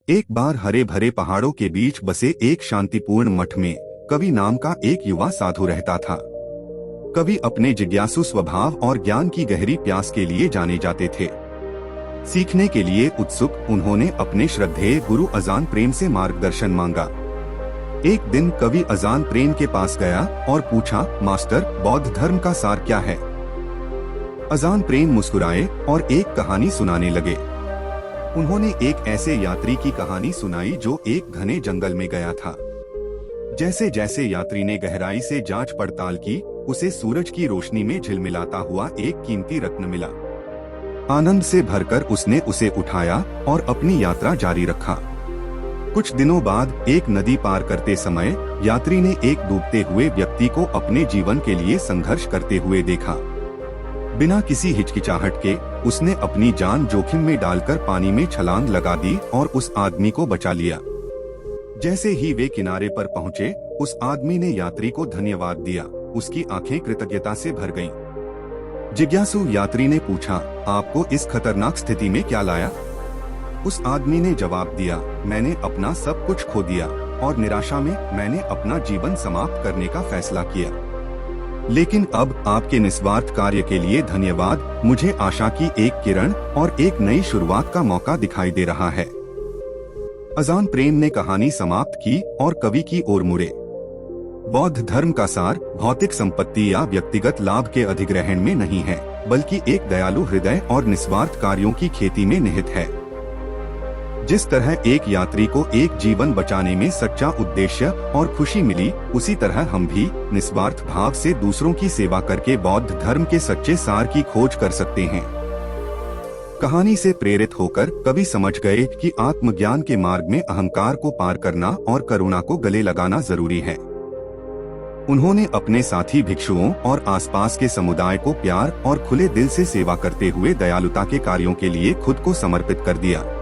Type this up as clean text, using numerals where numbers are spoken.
एक बार हरे भरे पहाड़ों के बीच बसे एक शांतिपूर्ण मठ में कवि नाम का एक युवा साधु रहता था। कवि अपने जिज्ञासु स्वभाव और ज्ञान की गहरी प्यास के लिए जाने जाते थे। सीखने के लिए उत्सुक उन्होंने अपने श्रद्धेय गुरु अजान प्रेम से मार्गदर्शन मांगा। एक दिन कवि अजान प्रेम के पास गया और पूछा, मास्टर, बौद्ध धर्म का सार क्या है? अजान प्रेम मुस्कुराए और एक कहानी सुनाने लगे। उन्होंने एक ऐसे यात्री की कहानी सुनाई जो एक घने जंगल में गया था। जैसे जैसे यात्री ने गहराई से जांच पड़ताल की, उसे सूरज की रोशनी में झिलमिलाता हुआ एक कीमती रत्न मिला। आनंद से भरकर उसने उसे उठाया और अपनी यात्रा जारी रखा। कुछ दिनों बाद एक नदी पार करते समय यात्री ने एक डूबते हुए व्यक्ति को अपने जीवन के लिए संघर्ष करते हुए देखा। बिना किसी हिचकिचाहट के उसने अपनी जान जोखिम में डालकर पानी में छलांग लगा दी और उस आदमी को बचा लिया। जैसे ही वे किनारे पर पहुंचे, उस आदमी ने यात्री को धन्यवाद दिया। उसकी आंखें कृतज्ञता से भर गईं। जिज्ञासु यात्री ने पूछा, आपको इस खतरनाक स्थिति में क्या लाया? उस आदमी ने जवाब दिया, मैंने अपना सब कुछ खो दिया और निराशा में मैंने अपना जीवन समाप्त करने का फैसला किया। लेकिन अब आपके निस्वार्थ कार्य के लिए धन्यवाद। मुझे आशा की एक किरण और एक नई शुरुआत का मौका दिखाई दे रहा है। अजान प्रेम ने कहानी समाप्त की और कवि की ओर मुड़े। बौद्ध धर्म का सार भौतिक संपत्ति या व्यक्तिगत लाभ के अधिग्रहण में नहीं है, बल्कि एक दयालु हृदय और निस्वार्थ कार्यों की खेती में निहित है। जिस तरह एक यात्री को एक जीवन बचाने में सच्चा उद्देश्य और खुशी मिली, उसी तरह हम भी निस्वार्थ भाव से दूसरों की सेवा करके बौद्ध धर्म के सच्चे सार की खोज कर सकते हैं। कहानी से प्रेरित होकर कवि समझ गए कि आत्मज्ञान के मार्ग में अहंकार को पार करना और करुणा को गले लगाना जरूरी है। उन्होंने अपने साथी भिक्षुओं और आसपास के समुदाय को प्यार और खुले दिल से सेवा करते हुए दयालुता के कार्यों के लिए खुद को समर्पित कर दिया।